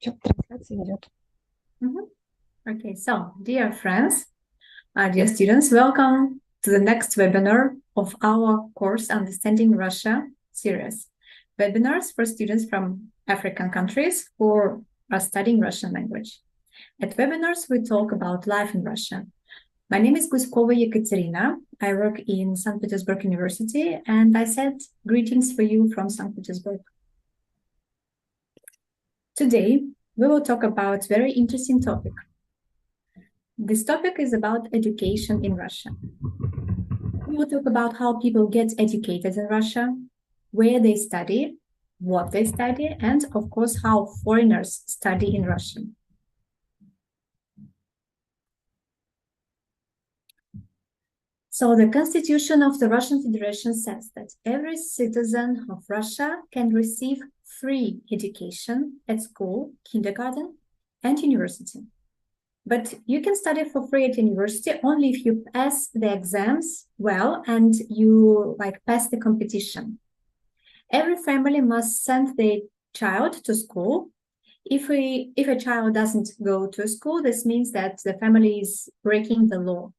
Что-то трансляция идет. Okay, so dear friends, dear students, welcome to the next webinar of our course Understanding Russia series. Webinars for students from African countries who are studying Russian language. At webinars, we talk about life in Russia. My name is Guskova Yekaterina. I work in St. Petersburg University, and I send greetings for you from St. Petersburg. Today, we will talk about a very interesting topic. This topic is about education in Russia. We will talk about how people get educated in Russia, where they study, what they study, and of course, how foreigners study in Russia. So the Constitution of the Russian Federation says that every citizen of Russia can receive free education at school, kindergarten, and university. But you can study for free at university only if you pass the exams well and you pass the competition. Every family must send their child to school. If a child doesn't go to school, this means that the family is breaking the law.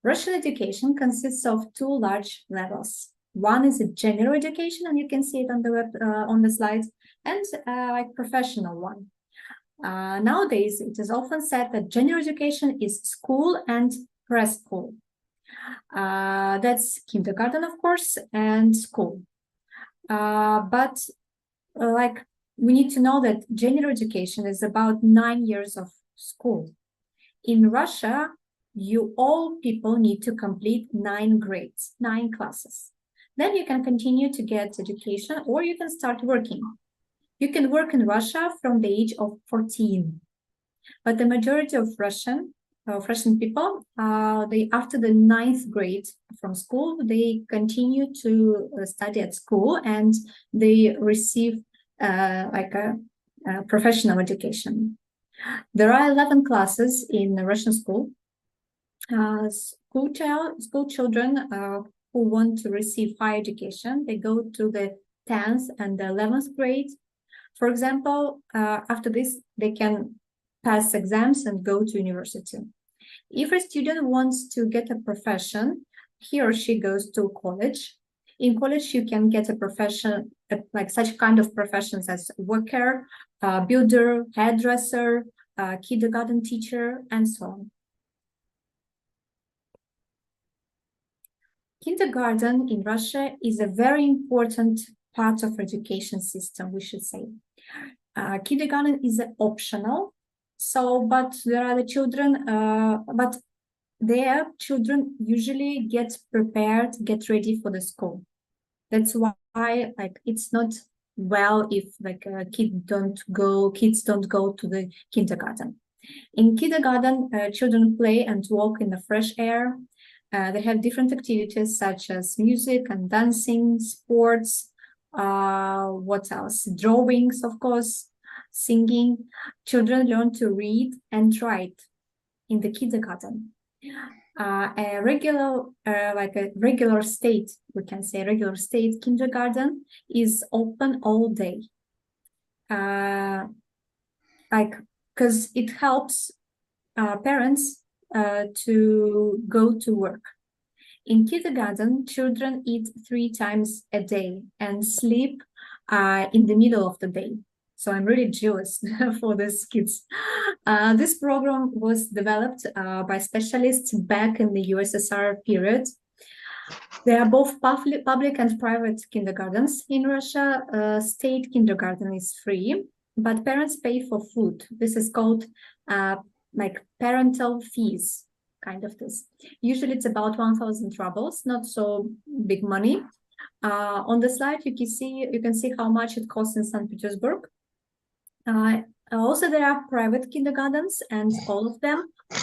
Russian education consists of two large levels. One is a general education, and you can see it on the slides, and professional one. Nowadays, it is often said that general education is school and preschool. That's kindergarten, of course, and school. But we need to know that general education is about 9 years of school. In Russia, all people need to complete 9 grades, 9 classes. Then you can continue to get education, or you can start working. You can work in Russia from the age of 14. But the majority of Russian people, they after the 9th grade from school, they continue to study at school and they receive a professional education. There are 11 classes in Russian school. School children who want to receive higher education, they go to the 10th and the 11th grade. For example, after this, they can pass exams and go to university. If a student wants to get a profession, he or she goes to college. In college, you can get a profession, like such kind of professions as worker, builder, hairdresser, kindergarten teacher, and so on. Kindergarten in Russia is a very important part of education system, we should say. Kindergarten is optional, but there are the children, but their children usually get prepared, get ready for the school. That's why it's not well if kids don't go to the kindergarten. In kindergarten, children play and walk in the fresh air. They have different activities such as music and dancing, sports, what else? Drawings, of course, singing. Children learn to read and write in the kindergarten. A regular state, we can say regular state kindergarten is open all day. Because it helps parents to go to work. In kindergarten, children eat 3 times a day and sleep in the middle of the day. So I'm really jealous for these kids. This program was developed by specialists back in the USSR period. There are both public and private kindergartens in Russia. State kindergarten is free, but parents pay for food. This is called parental fees, kind of this. Usually it's about 1,000 rubles, not so big money. On the slide, you can see how much it costs in St. Petersburg. Also, there are private kindergartens, and all of them are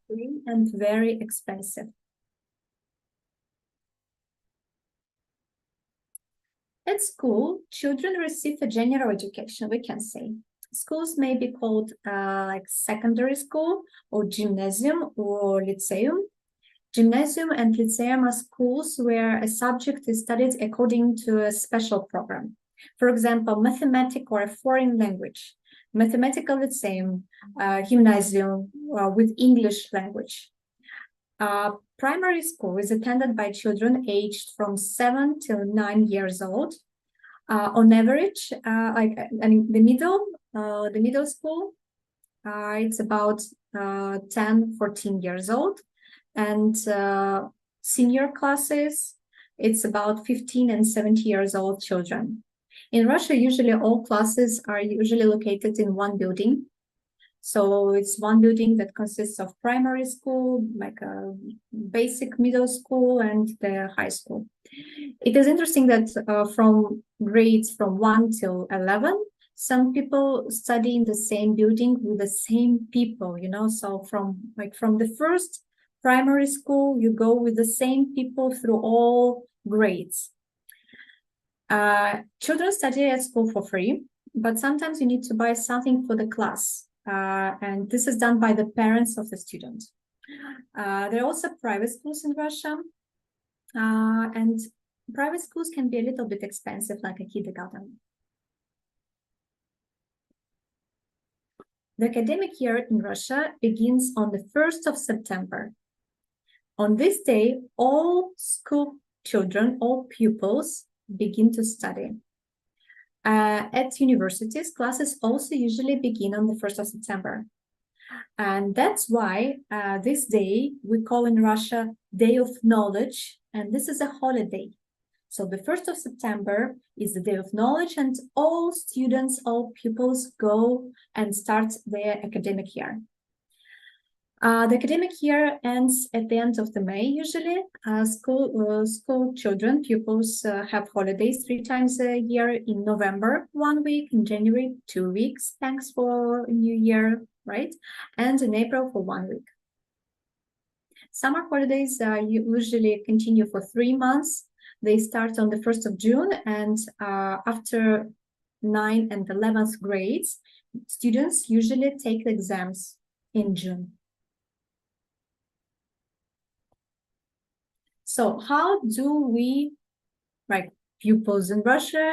free and very expensive. At school, children receive a general education, we can say. Schools may be called secondary school or gymnasium or lyceum. Gymnasium and lyceum are schools where a subject is studied according to a special program. For example, mathematics or a foreign language. Mathematical lyceum, gymnasium with English language. Primary school is attended by children aged from 7 to 9 years old. On average, the middle school, it's about 10, 14 years old. And senior classes, it's about 15 and 17 years old children. In Russia, usually all classes are usually located in one building. So it's one building that consists of primary school, like a basic middle school and the high school. It is interesting that from grades from 1 till 11, some people study in the same building with the same people, so from the first primary school, you go with the same people through all grades. Children study at school for free, but sometimes you need to buy something for the class. And this is done by the parents of the student. There are also private schools in Russia. And private schools can be a little bit expensive, like a kindergarten. The academic year in Russia begins on the 1st of September. On this day, all school children, all pupils begin to study. At universities, classes also usually begin on the 1st of September. And that's why this day we call in Russia Day of Knowledge, and this is a holiday. So the 1st of September is the Day of Knowledge, and all students, all pupils go and start their academic year. The academic year ends at the end of the May, usually. School children, pupils have holidays 3 times a year: in November, 1 week; in January, 2 weeks, thanks for New Year, right? And in April for 1 week. Summer holidays usually continue for 3 months. They start on the 1st of June, and after 9th and 11th grades, students usually take the exams in June. So how do we, like pupils in Russia,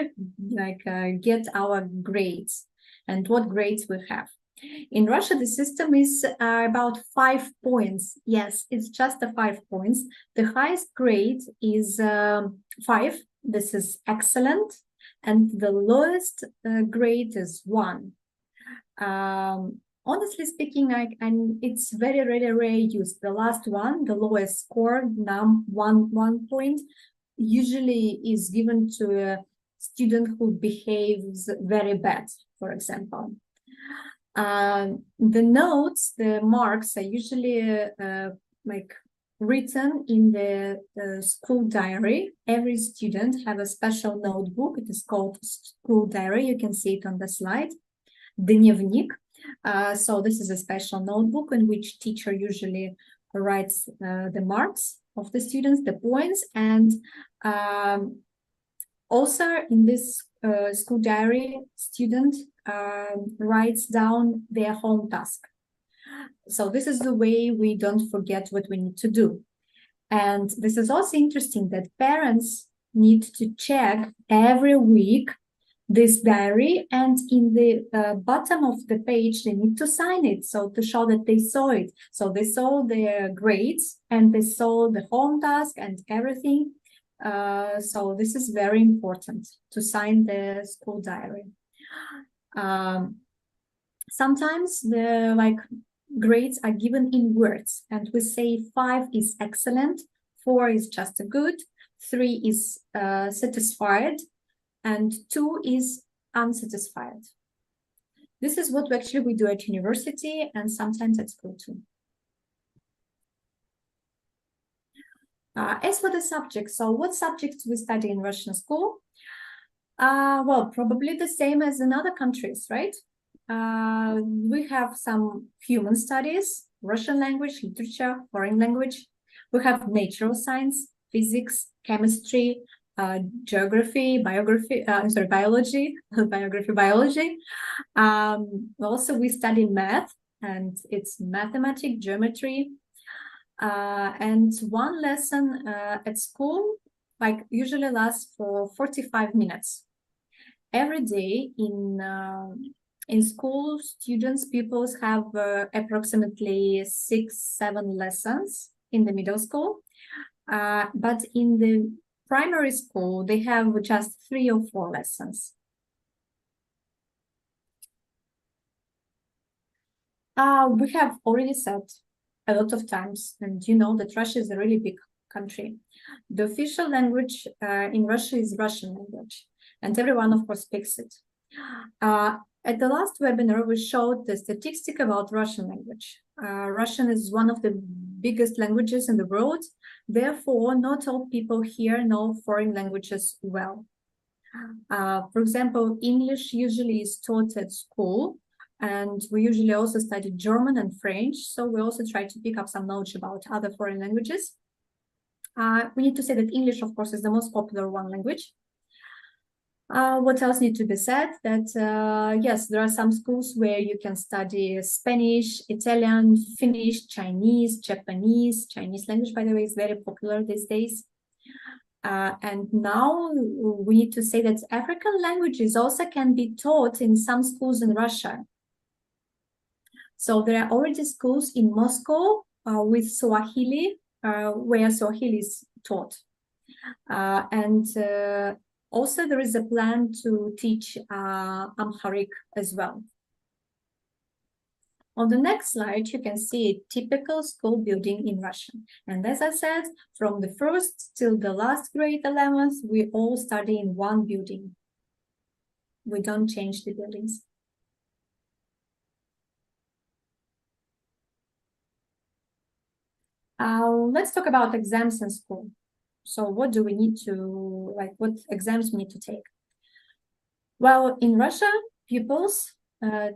get our grades, and what grades we have? In Russia, the system is about 5 points. Yes, it's just the 5 points. The highest grade is 5. This is excellent. And the lowest grade is 1. Honestly speaking, it's very, very rare use. The last one, the lowest score, 1 point, usually is given to a student who behaves very bad, for example. The notes, the marks are usually written in the school diary. Every student have a special notebook. It is called school diary. You can see it on the slide. Dnevnik. So this is a special notebook in which teacher usually writes the marks of the students, the points, and also in this school diary, student writes down their home task. So this is the way we don't forget what we need to do. And this is also interesting that parents need to check every week this diary, and in the bottom of the page they need to sign it, so to show that they saw it. So they saw their grades and they saw the home task and everything. So this is very important to sign the school diary. Sometimes the grades are given in words, and we say 5 is excellent, 4 is just good, 3 is satisfied, and 2 is unsatisfied. This is what we do at university and sometimes at school too. As for the subjects, so what subjects we study in Russian school? Well, probably the same as in other countries, right? We have some human studies, Russian language, literature, foreign language. We have natural science, physics, chemistry, geography, biology. Also, we study math, and it's mathematics, geometry. And one lesson at school like usually lasts for 45 minutes. Every day in school, pupils have approximately 6-7 lessons in the middle school. But in the primary school, they have just 3 or 4 lessons. We have already said a lot of times, and you know that Russia is a really big country. The official language in Russia is Russian language, and everyone, of course, speaks it. At the last webinar, we showed the statistic about Russian language. Russian is one of the biggest languages in the world. Therefore, not all people here know foreign languages well. For example, English usually is taught at school, and we usually also study German and French. So we also try to pick up some knowledge about other foreign languages. We need to say that English, of course, is the most popular one language. What else needs to be said? That yes, there are some schools where you can study Spanish, Italian, Finnish, Chinese, Japanese. Chinese language, by the way, is very popular these days. And now we need to say that African languages also can be taught in some schools in Russia. So there are already schools in Moscow with Swahili, where Swahili is taught. And also there is a plan to teach Amharic as well. On the next slide, you can see a typical school building in Russia. And as I said, from the first till the last grade 11th, we all study in one building. We don't change the buildings. Let's talk about exams in school. So what do we need to, like, what exams we need to take? Well, in Russia, pupils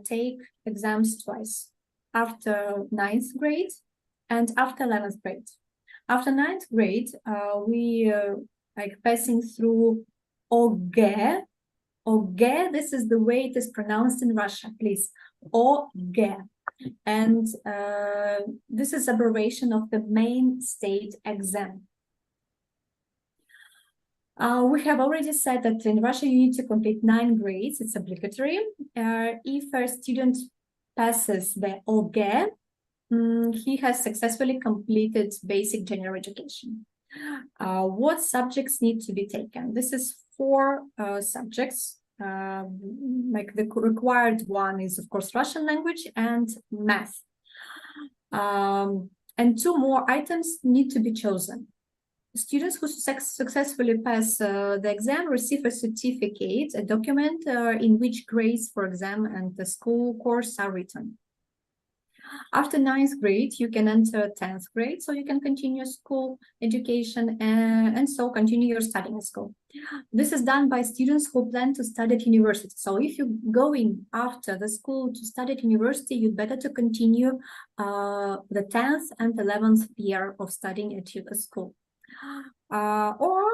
take exams twice, after 9th grade and after 11th grade. After 9th grade, we like passing through OGE. OGE, this is the way it is pronounced in Russia, please. OGE. And this is abbreviation of the main state exam. We have already said that in Russia you need to complete 9 grades, it's obligatory. If a student passes the OGE, he has successfully completed basic general education. What subjects need to be taken? This is 4 subjects. Like the required one is, of course, Russian language and math. And 2 more items need to be chosen. Students who successfully pass the exam receive a certificate, a document in which grades for exam and the school course are written. After 9th grade, you can enter 10th grade, so you can continue school education and so continue your studying at school. This is done by students who plan to study at university. So if you're going after the school to study at university, you'd better to continue the 10th and 11th year of studying at your school. Or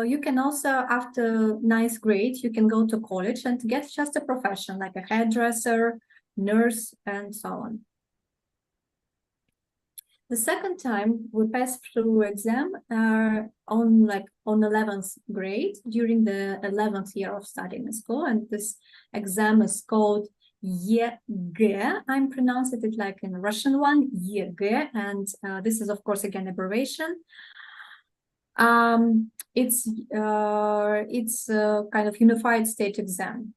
you can also, after 9th grade, you can go to college and get just a profession like a hairdresser, nurse, and so on. The second time we pass through exam on 11th grade during the 11th year of studying in school, and this exam is called EGE. I'm pronouncing it like in Russian one, EGE, and this is of course again abbreviation. It's kind of unified state exam.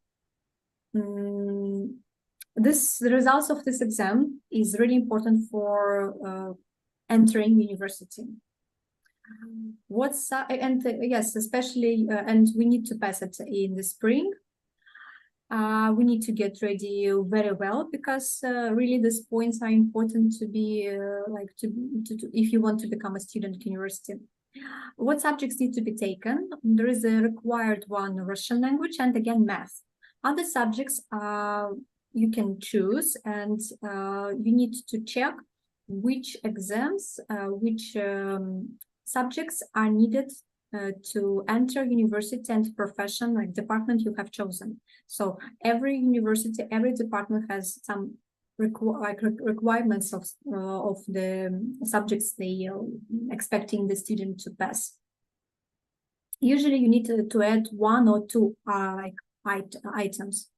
The results of this exam is really important for entering university. Yes, especially, and we need to pass it in the spring. We need to get ready very well because really these points are important to be if you want to become a student at university. What subjects need to be taken? There is a required one, Russian language, and again math. Other subjects you can choose, and you need to check which exams, which subjects are needed to enter university and profession, like department you have chosen. So every university, every department has some requirements of the subjects they expecting the student to pass. Usually, you need to add one or two items.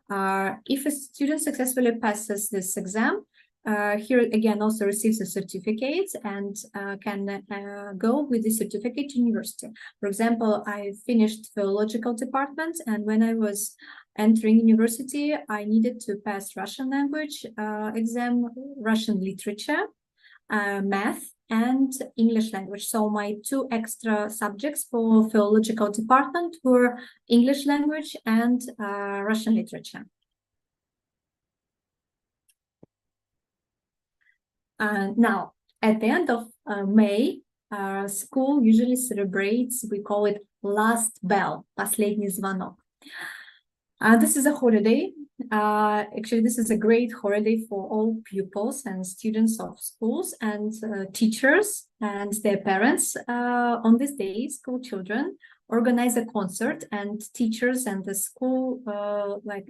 If a student successfully passes this exam, here again also receives a certificate and can go with the certificate to university. For example, I finished philological department, and when I was entering university, I needed to pass Russian language exam, Russian literature, math, and English language. So my two extra subjects for philological department were English language and Russian literature. Now, at the end of May, school usually celebrates, we call it last bell, последний звонок. This is a holiday. Actually, this is a great holiday for all pupils and students of schools and teachers and their parents. On this day, school children organize a concert, and teachers and the school like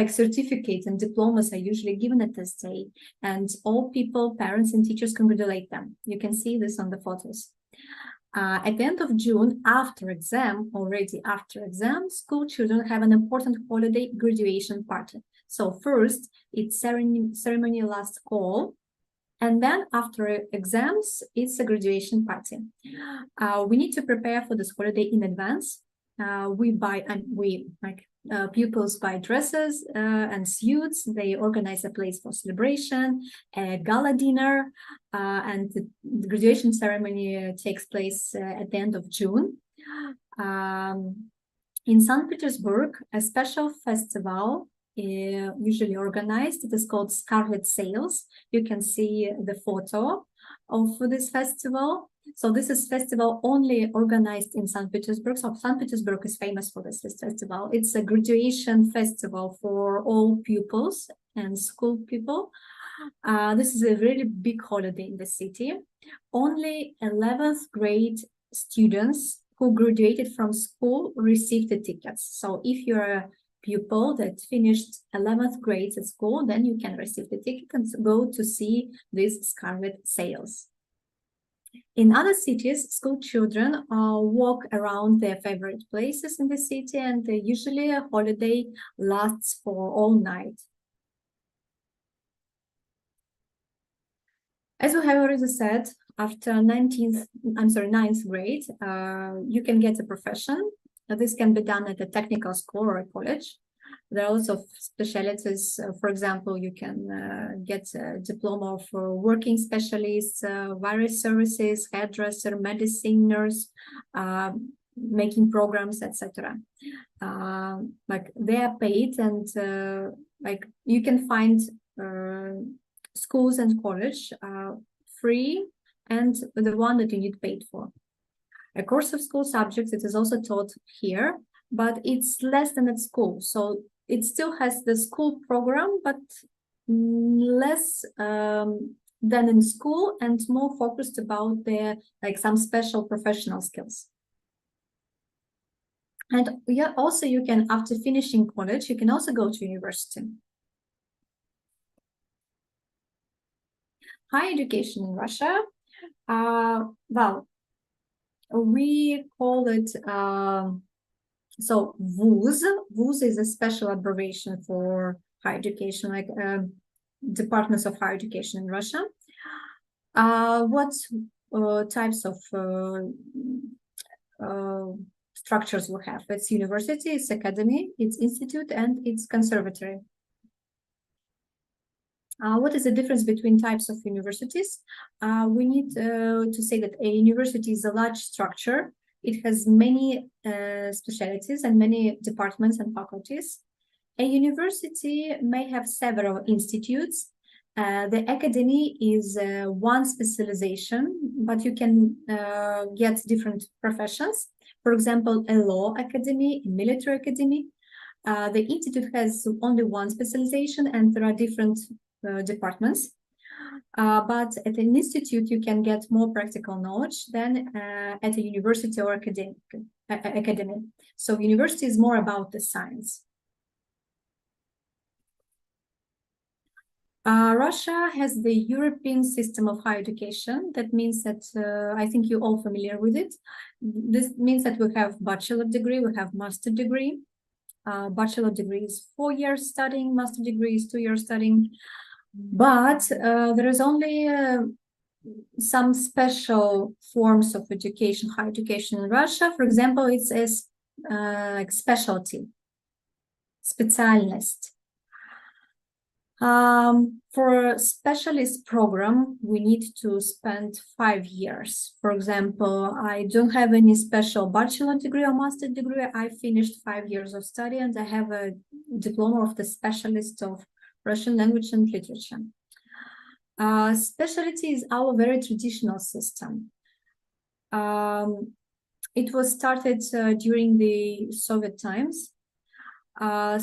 certificates and diplomas are usually given at this day, and all people, parents and teachers congratulate them. You can see this on the photos. At the end of June, already after exam, school children have an important holiday, graduation party. So first, it's ceremony last call, and then after exams, it's a graduation party. We need to prepare for this holiday in advance. Pupils buy dresses and suits. They organize a place for celebration, a gala dinner, and the graduation ceremony takes place at the end of June. In St. Petersburg, a special festival usually organized. It is called Scarlet Sails. You can see the photo of this festival. So this is festival only organized in St. Petersburg. So St. Petersburg is famous for this festival. It's a graduation festival for all pupils and school people. This is a really big holiday in the city. Only 11th grade students who graduated from school received the tickets. So if you're a pupil that finished 11th grade at school, then you can receive the ticket and go to see these Scarlet Sails. In other cities, school children walk around their favorite places in the city, and usually a holiday lasts for all night. As we have already said, after ninth grade, you can get a profession. This can be done at a technical school or a college. There are also specialties. For example, you can get a diploma of working specialist, various services, hairdresser, medicine nurse, making programs, etc. Like they are paid, and like you can find schools and college free, and the one that you need paid for. A course of school subjects, it is also taught here, but it's less than at school. So it still has the school program, but less than in school, and more focused about some special professional skills. And yeah, also you can, after finishing college, you can also go to university. Higher education in Russia, well, we call it so VUZ. VUZ is a special abbreviation for higher education, like departments of higher education in Russia. What types of structures we have? It's university, it's academy, it's institute, and it's conservatory. What is the difference between types of universities? We need to say that a university is a large structure. It has many specialties and many departments and faculties. A university may have several institutes. The academy is one specialization, but you can get different professions. For example, a law academy, a military academy. The institute has only one specialization, and there are different departments. But at an institute, you can get more practical knowledge than at a university or academy. So university is more about the science. Russia has the European system of higher education. That means that I think you're all familiar with it. This means that we have bachelor degree, we have master degree. Bachelor degree is 4 years studying, master degree is 2 years studying. But there is only some special forms of education, higher education in Russia. For example, it's like specialty, специальность. For a specialist program, we need to spend 5 years. For example, I don't have any special bachelor degree or master degree. I finished 5 years of study and I have a diploma of the specialist of Russian language and literature. Specialty is our very traditional system. It was started during the Soviet times.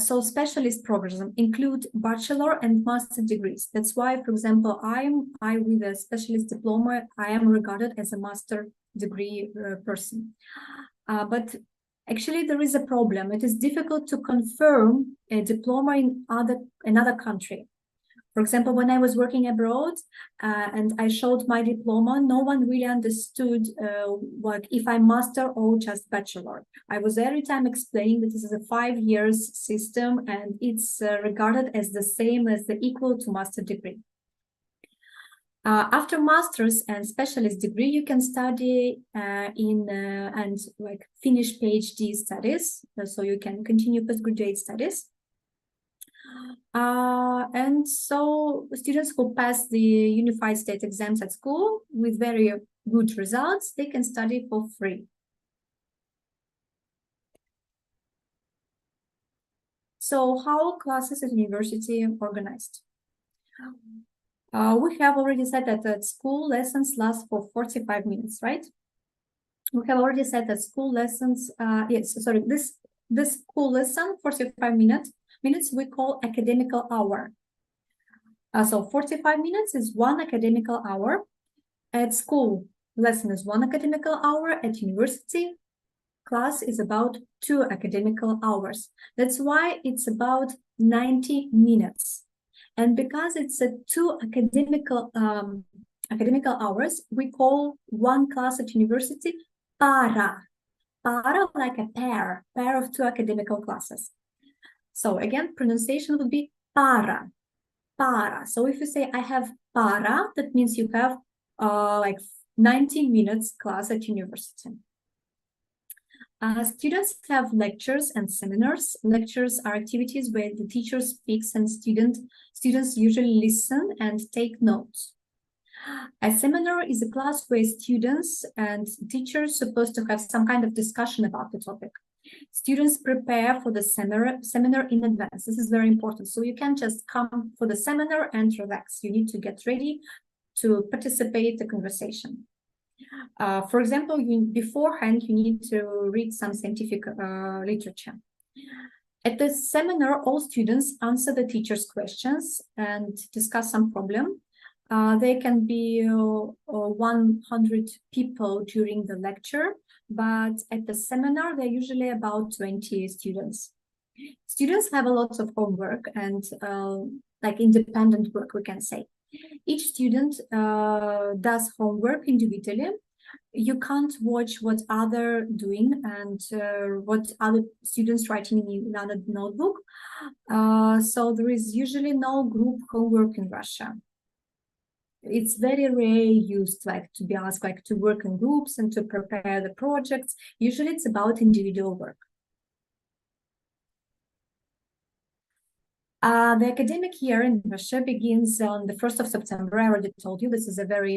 So specialist programs include bachelor and master degrees. That's why, for example, I with a specialist diploma, I am regarded as a master degree person. But actually, there is a problem. It is difficult to confirm a diploma in another country. For example, when I was working abroad and I showed my diploma, no one really understood what if I'm master or just bachelor. I was every time explaining that this is a 5 years system and it's regarded as the same as the equal to master degree. After master's and specialist degree, you can study and like finish PhD studies, so you can continue postgraduate studies. And so students who pass the unified state exams at school with very good results, they can study for free. So how classes at university are organized? We have already said that at school lessons last for 45 minutes, right? We have already said that school lessons, this school lesson, 45 minutes we call academical hour. So 45 minutes is 1 academical hour. At school, lesson is 1 academical hour. At university, class is about 2 academical hours. That's why it's about 90 minutes. And because it's a 2 academical hours, we call 1 class at university para. Para, like a pair of 2 academical classes. So again, pronunciation would be para. So if you say I have para, that means you have like 90 minutes class at university. Students have lectures and seminars. Lectures are activities where the teacher speaks and students usually listen and take notes. A seminar is a class where students and teachers are supposed to have some kind of discussion about the topic. Students prepare for the seminar in advance. This is very important. So you can't just come for the seminar and relax. You need to get ready to participate in the conversation. For example, beforehand, you need to read some scientific literature. At the seminar, all students answer the teacher's questions and discuss some problem. There can be 100 people during the lecture, but at the seminar, there are usually about 20 students. Students have a lot of homework and like independent work, we can say. Each student does homework individually. You can't watch what others doing and what other students writing in another notebook. So there is usually no group homework in Russia. It's very rare used like to be asked like to work in groups and to prepare the projects. Usually it's about individual work. The academic year in Russia begins on the 1st of September. I already told you this is a very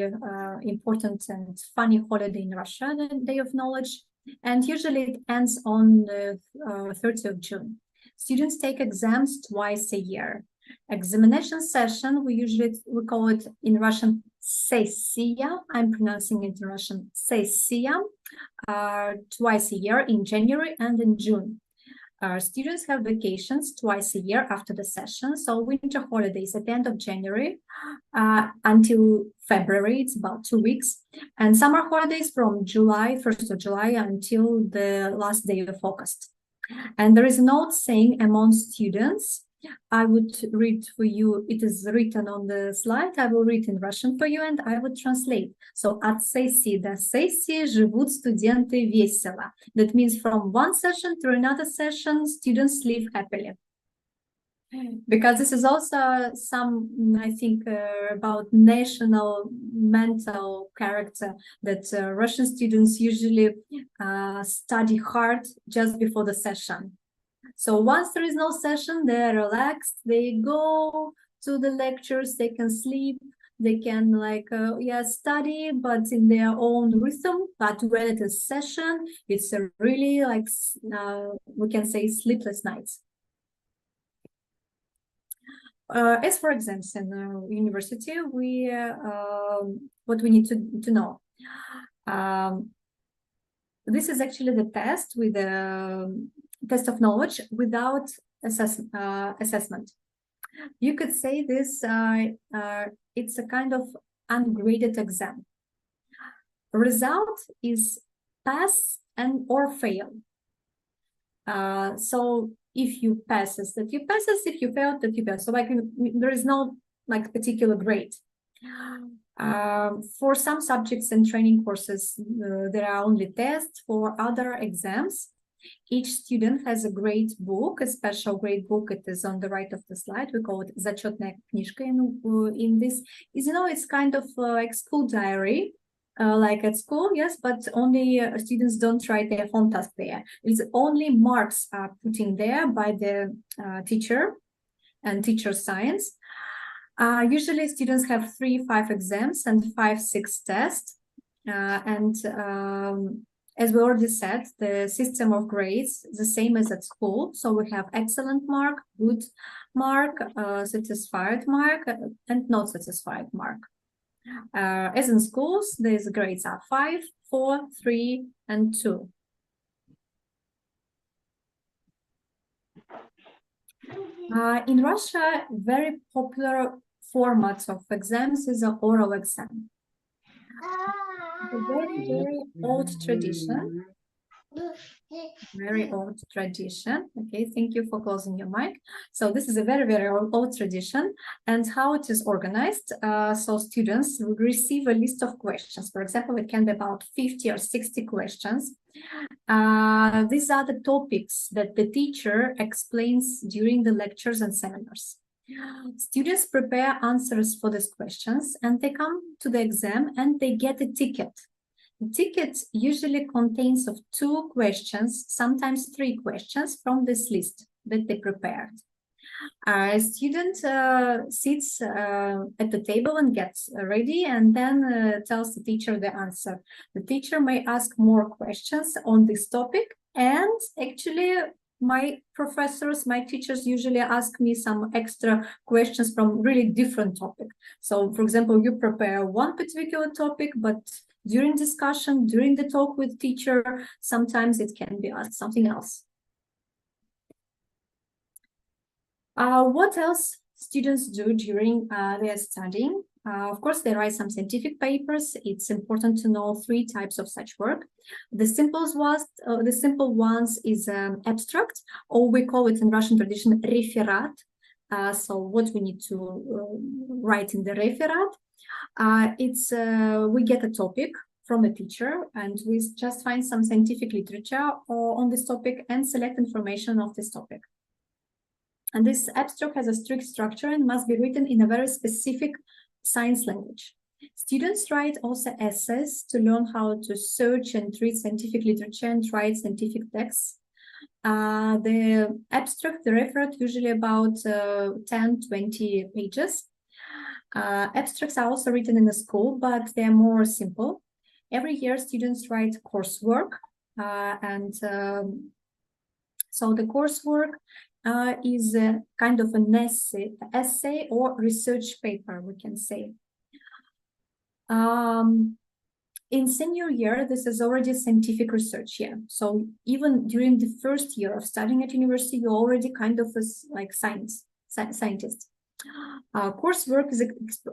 important and funny holiday in Russia, the Day of Knowledge, and usually it ends on the 30th of June. Students take exams twice a year. Examination session, we call it in Russian sessia. I'm pronouncing it in Russian sessia, twice a year in January and in June. Students have vacations twice a year after the session. So winter holidays at the end of January until February, it's about 2 weeks. And summer holidays from 1st of July until the last day of August. And there is a note saying among students I would read for you, it is written on the slide, I will read in Russian for you and I would translate. So, от сессии до сессии живут студенты весело. That means from one session to another session, students live happily. Because this is also some, I think, about national mental character, that Russian students usually study hard just before the session. So once there is no session, they're relaxed, they go to the lectures, they can sleep, they can study, but in their own rhythm. But when it is session, it's a really we can say sleepless nights. As for exams in university, we what we need to know. This is actually the test with the test of knowledge without assessment. You could say this, it's a kind of ungraded exam. Result is pass and or fail. So if you passes, that you passes, if you fail, that you pass. So there is no particular grade. For some subjects and training courses, there are only tests. For other exams, each student has a grade book, a special grade book. It is on the right of the slide. We call it зачетная книжка in this. It's kind of like school diary, like at school, yes, but only students don't write their home task there. It's only marks are put in there by the teacher and teacher science. Usually students have 3-5 exams and 5-6 tests. As we already said, the system of grades is the same as at school. So we have excellent mark, good mark, satisfied mark, and not satisfied mark. As in schools, these grades are 5, 4, 3, and 2. In Russia, very popular format of exams is an oral exam. A very, very old tradition. Very old tradition. Okay, thank you for closing your mic. So this is a very, very old tradition. And how it is organized, so students will receive a list of questions. For example, it can be about 50 or 60 questions. These are the topics that the teacher explains during the lectures and seminars. Students prepare answers for these questions and they come to the exam and they get a ticket. The ticket usually contains of 2 questions, sometimes 3 questions from this list that they prepared. A student sits at the table and gets ready and then tells the teacher the answer. The teacher may ask more questions on this topic, and actually my professors, my teachers usually ask me some extra questions from really different topic. So for example, you prepare one particular topic, but during discussion, during the talk with teacher, sometimes it can be asked something else. What else students do during their studying? Of course, they write some scientific papers. It's important to know 3 types of such work. The simple ones is abstract, or we call it in Russian tradition referat. So what we need to write in the referat, we get a topic from a teacher and we just find some scientific literature on this topic and select information of this topic. And this abstract has a strict structure and must be written in a very specific science language. Students write also essays to learn how to search and read scientific literature and write scientific texts. The abstract, the referat, usually about 10-20 pages. Abstracts are also written in the school, but they're more simple. Every year, students write coursework, so the coursework is a kind of an essay or research paper, we can say. In senior year, this is already scientific research year. So even during the first year of studying at university, you're already kind of like scientist. Coursework is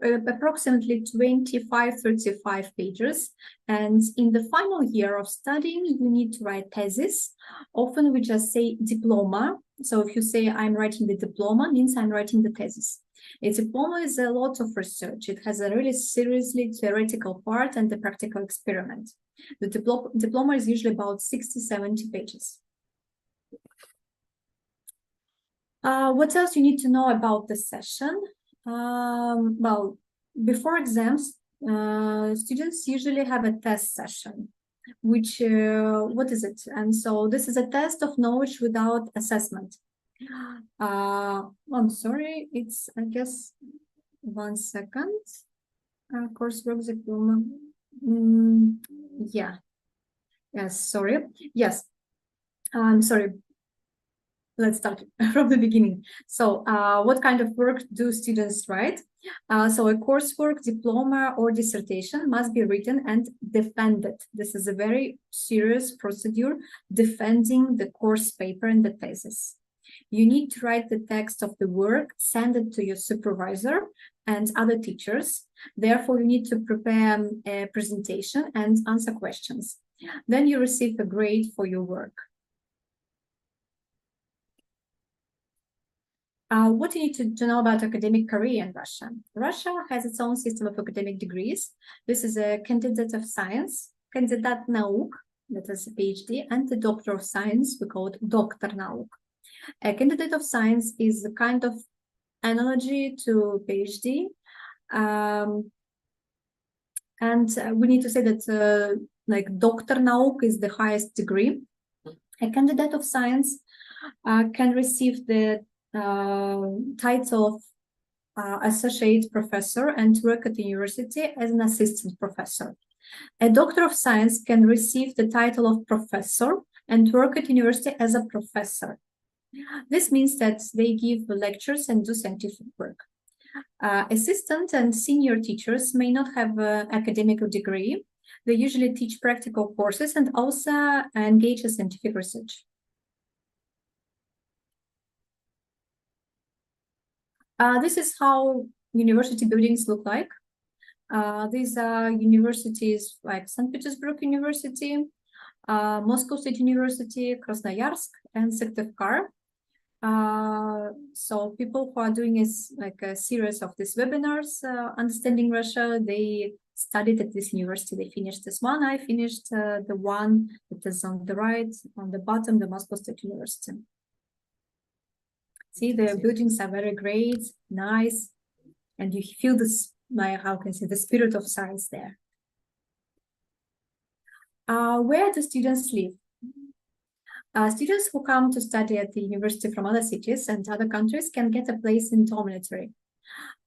approximately 25-35 pages, and in the final year of studying, you need to write thesis. Often we just say diploma. So if you say I'm writing the diploma, means I'm writing the thesis. A diploma is a lot of research. It has a really seriously theoretical part and the practical experiment. The diploma is usually about 60-70 pages. What else you need to know about the session? Well, before exams, students usually have a test session, which, what is it? And so this is a test of knowledge without assessment. I'm sorry, it's, I guess, 1 second. Coursework diploma. Yeah. Yes, sorry. Yes. I'm sorry. Let's start from the beginning. So what kind of work do students write? So a coursework, diploma, or dissertation must be written and defended. This is a very serious procedure, defending the course paper and the thesis. You need to write the text of the work, send it to your supervisor and other teachers. Therefore, you need to prepare a presentation and answer questions. Then you receive a grade for your work. What do you need to know about academic career in Russia? Russia has its own system of academic degrees. This is a candidate of science, kandidat nauk, that is a PhD, and the doctor of science, we call it doctor nauk. A candidate of science is a kind of analogy to PhD. And we need to say that like doctor nauk is the highest degree. A candidate of science can receive the title of associate professor and work at the university as an assistant professor. A doctor of science can receive the title of professor and work at university as a professor. This means that they give lectures and do scientific work. Assistant and senior teachers may not have an academic degree. They usually teach practical courses and also engage in scientific research. This is how university buildings look like. These are universities like St. Petersburg University, Moscow State University, Krasnoyarsk, and Syktyvkar. So people who are doing is like a series of these webinars, Understanding Russia, they studied at this university. They finished this one. I finished the one that is on the right, on the bottom, the Moscow State University. See, the buildings are very great, nice, and you feel this, how can I say, the spirit of science there. Where do students live? Students who come to study at the university from other cities and other countries can get a place in dormitory.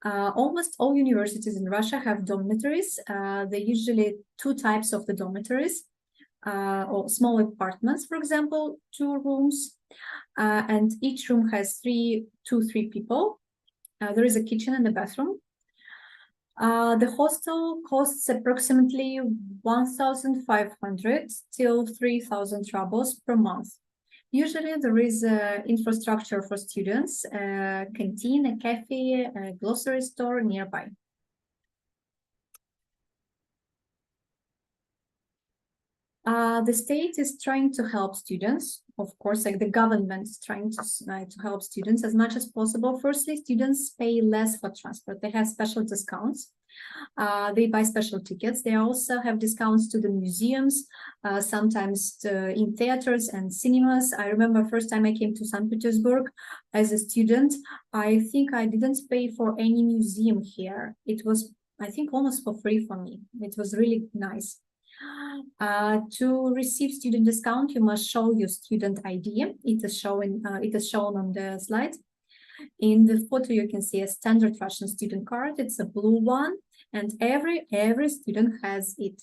Almost all universities in Russia have dormitories. There are usually two types of the dormitories, or small apartments, for example, 2 rooms, and each room has 3 people. There is a kitchen and a bathroom. The hostel costs approximately 1,500 till 3,000 rubles per month. Usually there is infrastructure for students, a canteen, a cafe, a grocery store nearby. The state is trying to help students. Of course, like the government is trying to help students as much as possible. Firstly, students pay less for transport. They have special discounts. They buy special tickets. They also have discounts to the museums, sometimes in theaters and cinemas. I remember first time I came to St. Petersburg as a student, I think I didn't pay for any museum here. It was, I think, almost for free for me. It was really nice. To receive student discount, you must show your student ID. It is shown on the slide. In the photo, you can see a standard Russian student card. It's a blue one, and every student has it.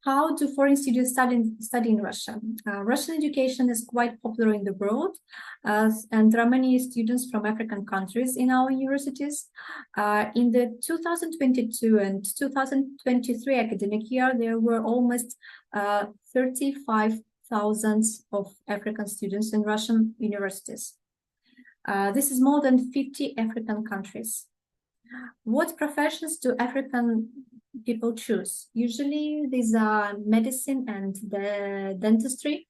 How do foreign students study in Russia? Russian education is quite popular in the world, and there are many students from African countries in our universities. In the 2022 and 2023 academic year, there were almost 35,000 of African students in Russian universities. This is more than 50 African countries. What professions do African people choose? Usually these are medicine and the dentistry,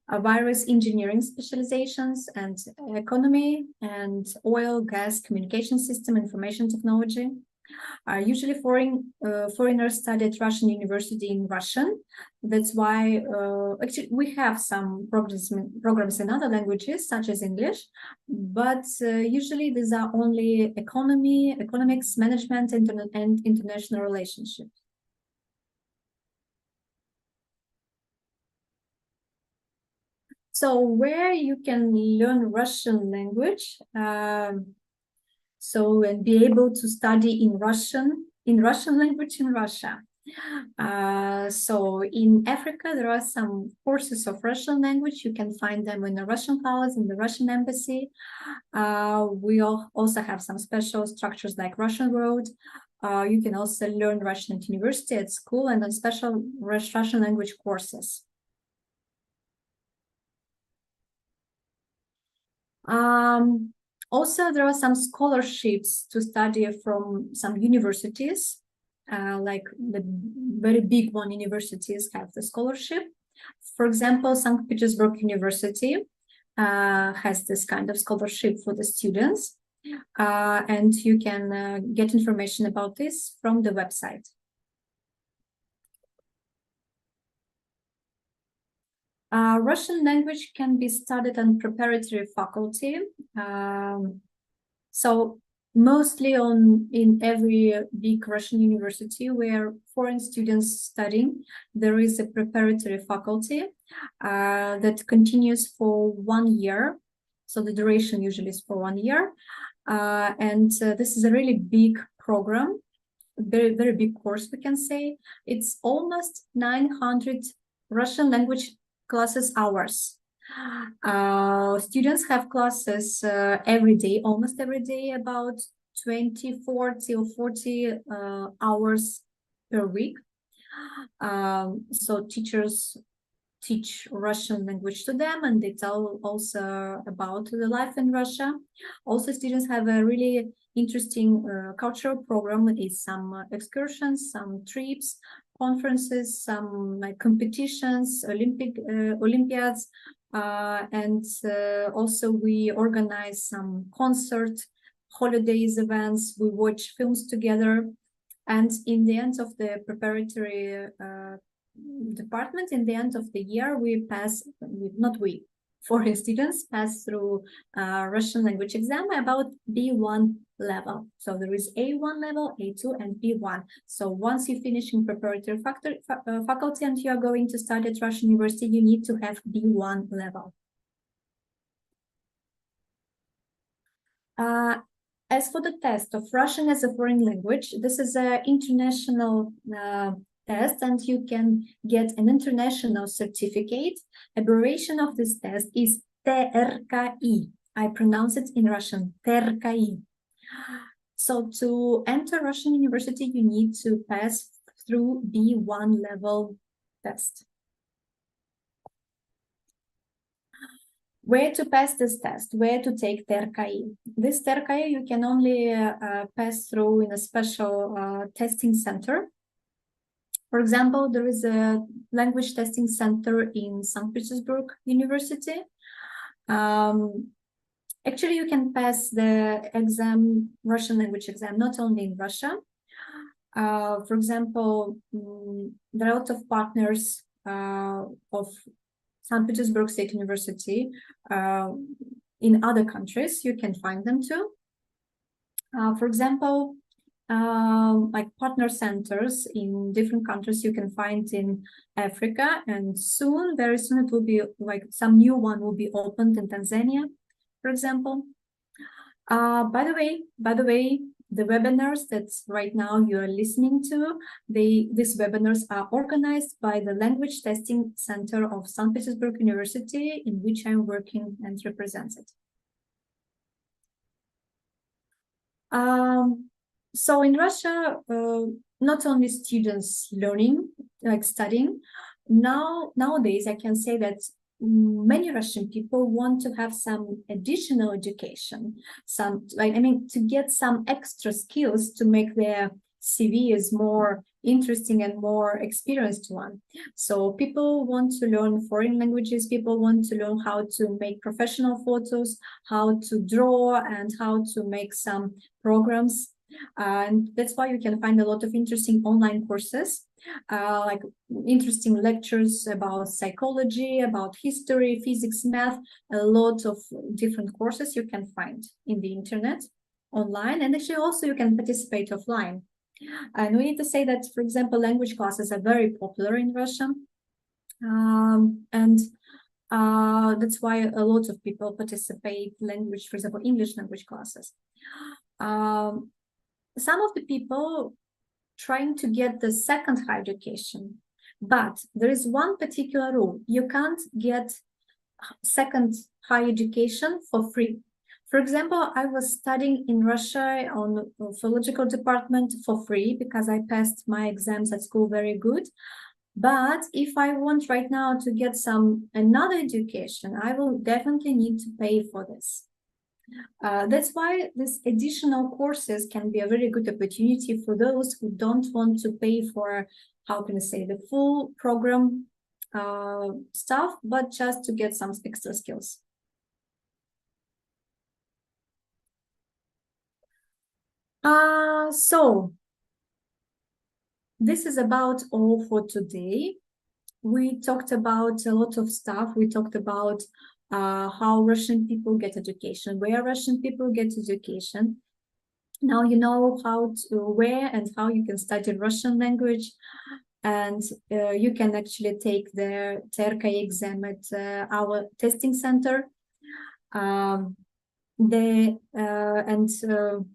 virus engineering specializations, and economy, and oil, gas, communication system, information technology. Usually foreigners study at Russian university in Russian. That's why actually we have some programs in other languages such as English, but usually these are only economy, economics, management, and international relationships. So where you can learn Russian language, so and be able to study in Russian language in Russia. So in Africa, there are some courses of Russian language. You can find them in the Russian Palace, in the Russian Embassy. We also have some special structures like Russian Road. You can also learn Russian at university, at school, and on special Russian language courses. Also, there are some scholarships to study from some universities, like the very big one universities have the scholarship. For example, St. Petersburg University has this kind of scholarship for the students, and you can get information about this from the website. Russian language can be studied on preparatory faculty. So mostly in every big Russian university where foreign students studying, there is a preparatory faculty that continues for 1 year. So the duration usually is for 1 year. This is a really big program, very, very big course, we can say. It's almost 900 Russian language classes hours. Students have classes every day, almost every day, about 20, 40 or 40 hours per week. So teachers teach Russian language to them, and they tell also about the life in Russia. Also, students have a really interesting cultural program with some excursions, some trips, conferences, some like competitions, Olympiads, and also we organize some concert, holidays, events. We watch films together, and in the end of the preparatory department, in the end of the year, we pass, not we, foreign students pass through Russian language exam about B1 level. So there is A1 level, A2, and B1. So once you finish in preparatory faculty and you are going to study at Russian university, you need to have B1 level. As for the test of Russian as a foreign language, this is an international test, and you can get an international certificate. Abbreviation of this test is TRKI. I pronounce it in Russian, TRKI. So to enter Russian university, you need to pass through B1 level test. Where to pass this test, where to take TRKI. This TRKI you can only pass through in a special testing center. For example, there is a language testing center in St. Petersburg University. Actually, you can pass the exam, Russian language exam, not only in Russia. For example, there are a lot of partners of St. Petersburg State University in other countries. You can find them too. For example, like partner centers in different countries you can find in Africa, and soon, very soon, it will be like some new one will be opened in Tanzania, for example. By the way, the webinars that right now you are listening to, these webinars are organized by the Language Testing Center of St. Petersburg University, in which I'm working and represented. So in Russia, not only students learning, like studying, nowadays I can say that many Russian people want to have some additional education, to get some extra skills to make their CV is more interesting and more experienced one. So people want to learn foreign languages, people want to learn how to make professional photos, how to draw, and how to make some programs. And that's why you can find a lot of interesting online courses, like interesting lectures about psychology, about history, physics, math, a lot of different courses you can find in the internet online. And actually also you can participate offline. And we need to say that, for example, language classes are very popular in Russia. And that's why a lot of people participate language, for example, English language classes. Some of the people trying to get the second higher education, but there is one particular rule: you can't get second higher education for free. For example, I was studying in Russia on philological department for free because I passed my exams at school very good. But if I want right now to get another education, I will definitely need to pay for this. That's why these additional courses can be a very good opportunity for those who don't want to pay for, how can I say, the full program stuff, but just to get some extra skills. So this is about all for today. We talked about a lot of stuff. We talked about how Russian people get education, where Russian people get education. Now you know where and how you can study Russian language, and you can actually take the TRK exam at our testing center.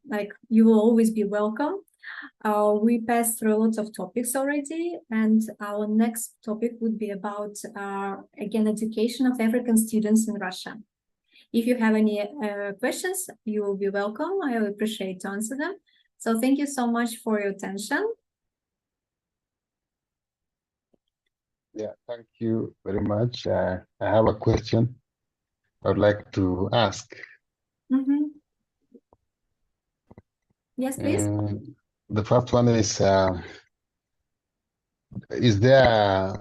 Like you will always be welcome. We passed through a lot of topics already, and our next topic would be about, again, education of African students in Russia. If you have any questions, you will be welcome. I will appreciate to answer them. So thank you so much for your attention. Yeah, thank you very much. I have a question I would like to ask. Yes, please. The first one is there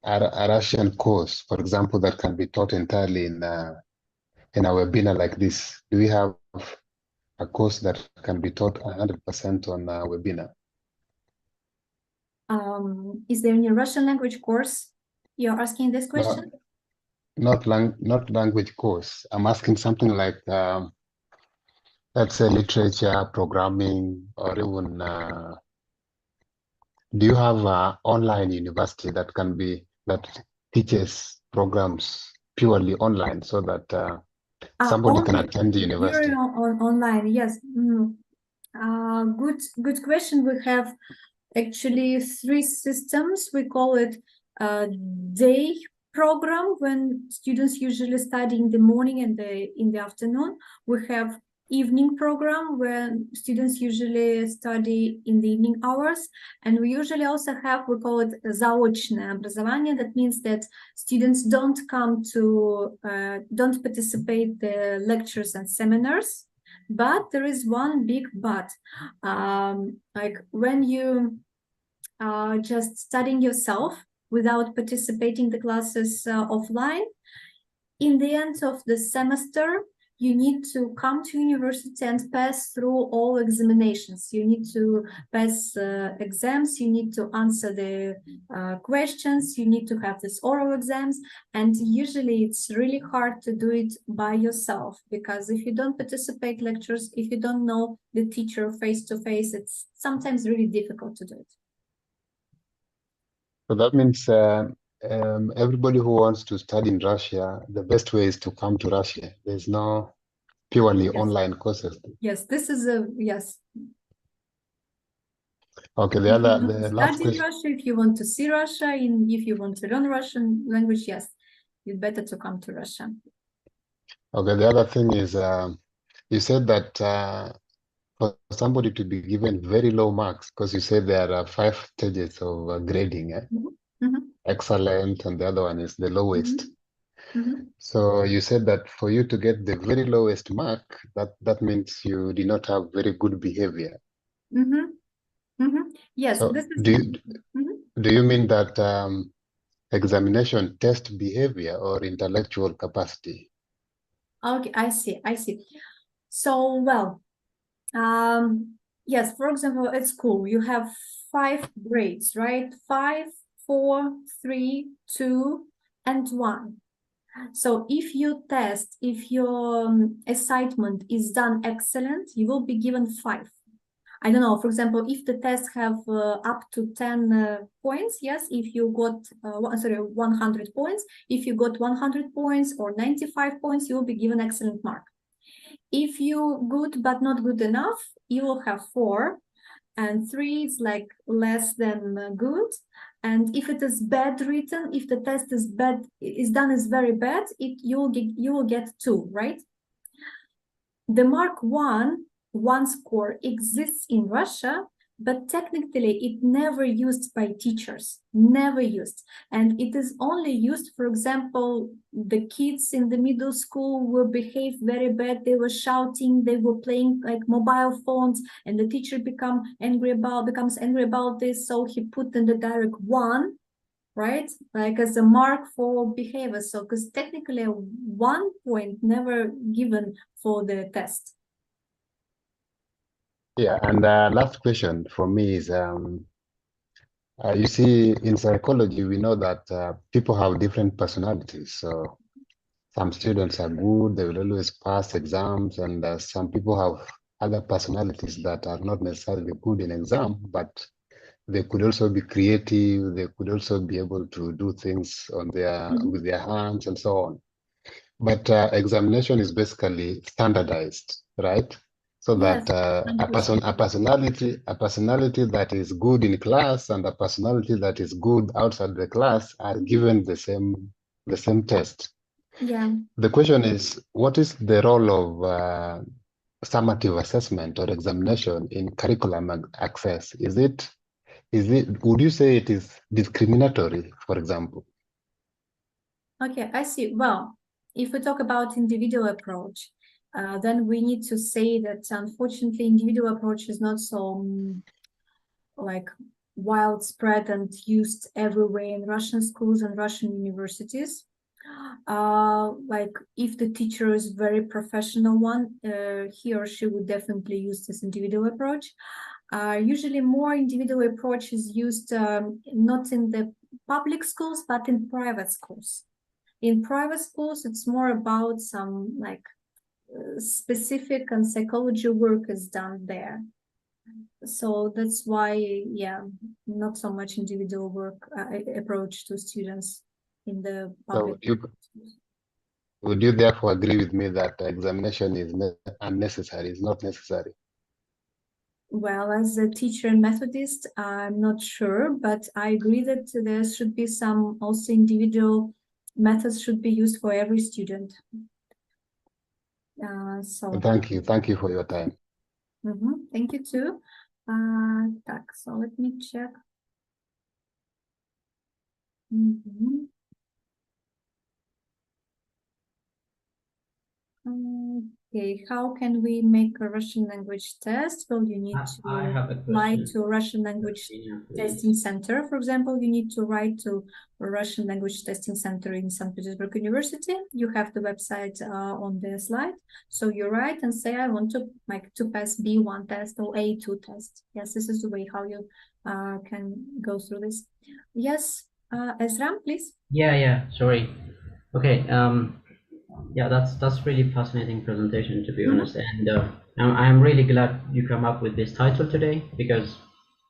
a Russian course, for example, that can be taught entirely in a webinar like this? Do we have a course that can be taught 100% on a webinar? Is there any Russian language course? You're asking this question? Not language course. I'm asking something like, let's say, literature, programming, or even do you have an online university that teaches programs purely online, so that somebody can attend the university? Online, yes. Good question. We have actually 3 systems. We call it day program, when students usually study in the morning and in the afternoon. We have evening program, where students usually study in the evening hours. And we usually also have, we call it заочное образование. That means that students don't participate the lectures and seminars. But there is one big but. Like when you are just studying yourself without participating the classes offline, in the end of the semester, you need to come to university and pass through all examinations. You need to pass exams, you need to answer the questions, you need to have these oral exams, and usually it's really hard to do it by yourself, because if you don't participate lectures, if you don't know the teacher face-to-face, it's sometimes really difficult to do it. So that means everybody who wants to study in Russia, the best way is to come to Russia. There's no purely online courses. Yes, this is yes. Okay, the last question. Russia, if you want to see Russia, if you want to learn Russian language, yes, it's better to come to Russia. Okay, the other thing is, you said that for somebody to be given very low marks, because you said there are 5 stages of grading. excellent, and the other one is the lowest. Mhm. So you said that for you to get the very lowest mark, that means you did not have very good behavior. Mhm. Mhm. Yes, So this is. Mhm. do you mean that examination test behavior or intellectual capacity? Okay, I see. I see. So, well, yes, for example, at school, you have 5 grades, right? 5, 4, 3, 2, and 1. So if your assignment is done excellent, you will be given 5. I don't know, for example, if the tests have up to 10 points, yes, if you got, 100 points, if you got 100 points or 95 points, you will be given excellent mark. If you good but not good enough, you will have 4, and 3 is like less than good. And if it is bad written, if the test is done as very bad, you will get 2, right? The mark 1 score exists in Russia, but technically it never used by teachers, never used. And it is only used, for example, the kids in the middle school will behave very bad. They were shouting, they were playing like mobile phones, and the teacher becomes angry about this. So he put in the direct 1, right? Like as a mark for behavior. So because technically 1 point never given for the test. Yeah, and last question for me is, you see, in psychology, we know that people have different personalities. So some students are good, they will always pass exams, and some people have other personalities that are not necessarily good in exam, but they could also be creative, they could also be able to do things on their with their hands and so on. But examination is basically standardized, right? So Yes, that a personality that is good in class and a personality that is good outside the class are given the same test. yeah. The question is, what is the role of summative assessment or examination in curriculum access? Would you say it is discriminatory, for example? Okay, I see. Well, if we talk about individual approach, then we need to say that unfortunately individual approach is not so like widespread and used everywhere in Russian schools and Russian universities. Like if the teacher is very professional one, he or she would definitely use this individual approach. Usually more individual approach is used not in the public schools, but in private schools. In private schools, it's more about some like specific and psychology work is done there. So that's why, yeah, not so much individual work approach to students in the public. So would you therefore agree with me that examination is unnecessary, is not necessary? Well, as a teacher and methodist, I'm not sure, but I agree that there should be some also individual methods should be used for every student. So Thank you for your time. thank you too. So let me check. Okay, how can we make a Russian language test? Well, you need I to have a apply question. to a Russian language Christina, testing please. center. For example, you need to write to a Russian language testing center in St. Petersburg University. You have the website on the slide. So you write and say, I want to pass B1 test or A2 test. Yes, this is the way how you can go through this. Yes, Ezra, please. Yeah, sorry. Okay, yeah, that's really fascinating presentation, to be honest. And I'm really glad you come up with this title today, because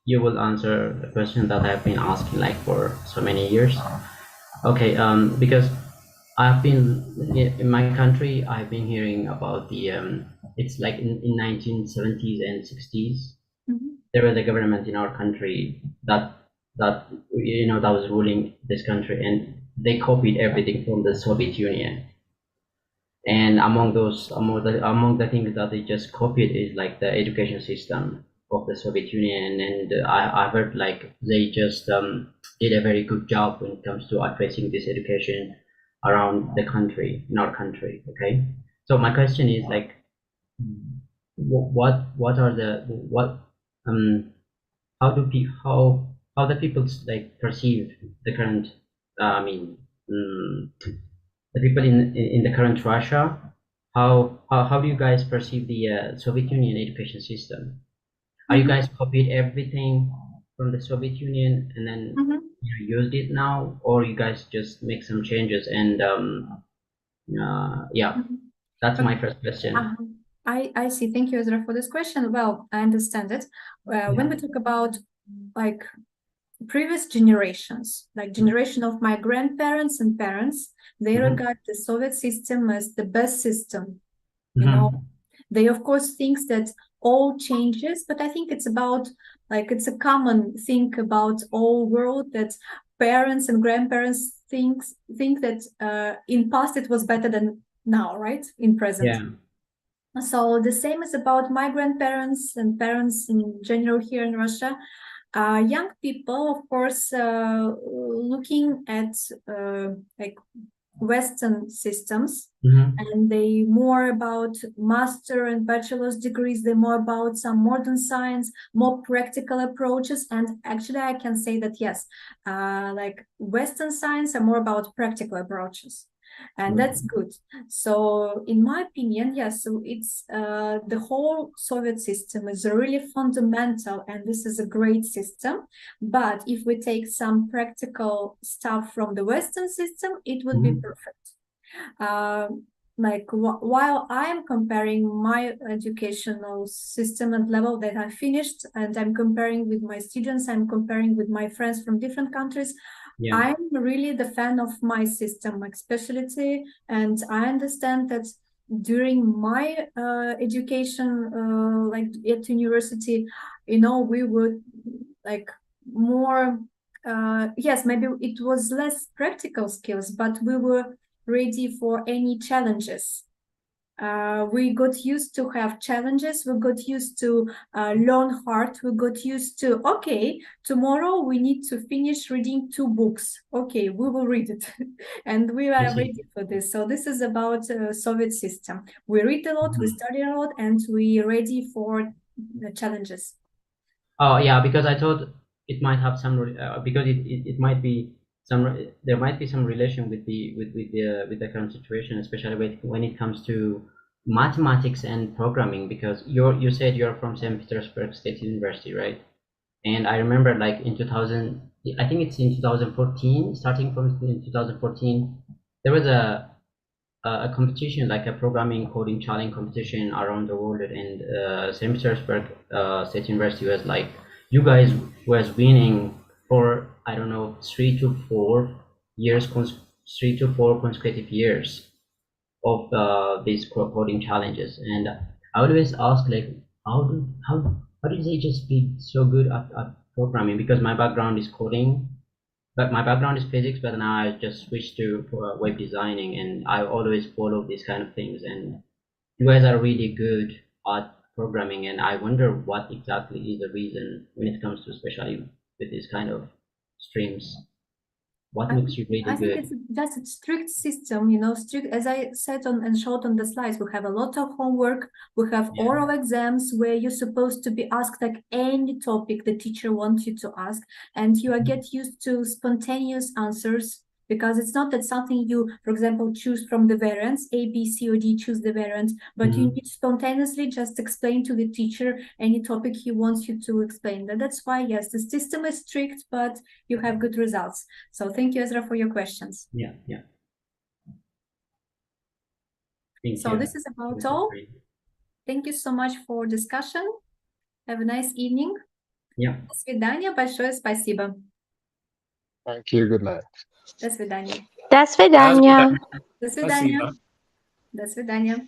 you will answer a question that I've been asking like for so many years. Okay, because I've been in my country, I've been hearing about the it's like in 1970s and 60s, there was a government in our country that that was ruling this country, and they copied everything from the Soviet Union. And among the things that they just copied is like the education system of the Soviet Union, and I heard like they just did a very good job when it comes to addressing this education around the country, in our country. Okay, so my question is like, what are the how do how the people like perceive the current the people in the current Russia, how do you guys perceive the Soviet Union education system? Are you guys copied everything from the Soviet Union and then you used it now, or you guys just make some changes? And yeah, that's my first question. I see. Thank you, Ezra, for this question. Well, I understand it. When we talk about like previous generations, like generation of my grandparents and parents, they regard the Soviet system as the best system. You know, they of course think that all changes, but I think it's about like it's a common thing about all world that parents and grandparents think that in past it was better than now, right? In present. Yeah. So the same is about my grandparents and parents in general here in Russia. Young people, of course, looking at like Western systems, and they more about master and bachelor's degrees. They're more about some modern science, more practical approaches. And actually, I can say that yes, like Western science are more about practical approaches. And that's good. So in my opinion, yes, so it's the whole Soviet system is really fundamental, and this is a great system. But if we take some practical stuff from the Western system, it would be perfect. Like while I am comparing my educational system and level that I finished, and I'm comparing with my students, I'm comparing with my friends from different countries, I'm really the fan of my system, my specialty, and I understand that during my education, like at university, you know, we would like more, yes, maybe it was less practical skills, but we were ready for any challenges. We got used to have challenges, we got used to learn hard, we got used to, okay, tomorrow we need to finish reading 2 books. Okay, we will read it. And we are ready for this. So this is about Soviet system. We read a lot, we study a lot, and we are ready for the challenges. Oh yeah, because I thought it might have some because it might be there might be some relation with the current situation, especially when it comes to mathematics and programming, because you said you're from St. Petersburg State University, right? And I remember like in 2000, I think it's in 2014, starting from 2014, there was a competition, like a programming coding challenge competition around the world, and St. Petersburg State University was like, you guys was winning for, I don't know, 3 to 4 consecutive years of these coding challenges. And I always ask like, how did they just be so good at programming? Because my background is coding, but my background is physics, but now I just switched to web designing, and I always follow these kind of things. And you guys are really good at programming, and I wonder what exactly is the reason when it comes to, especially with this kind of streams. What makes you really good? I think it's just a strict system, you know, strict, as I said on and showed on the slides. We have a lot of homework, we have oral exams where you're supposed to be asked like any topic the teacher wants you to ask, and you get used to spontaneous answers, because it's not that something you, for example, choose from the variants, A, B, C, or D, choose the variants, but you need to spontaneously just explain to the teacher any topic he wants you to explain. That's why, yes, the system is strict, but you have good results. So thank you, Ezra, for your questions. Yeah. So this is about all. Thank you so much for discussion. Have a nice evening. Yeah. До свидания. Большое спасибо. Thank you. Good night. До свидания. До свидания. До свидания. Спасибо. До свидания.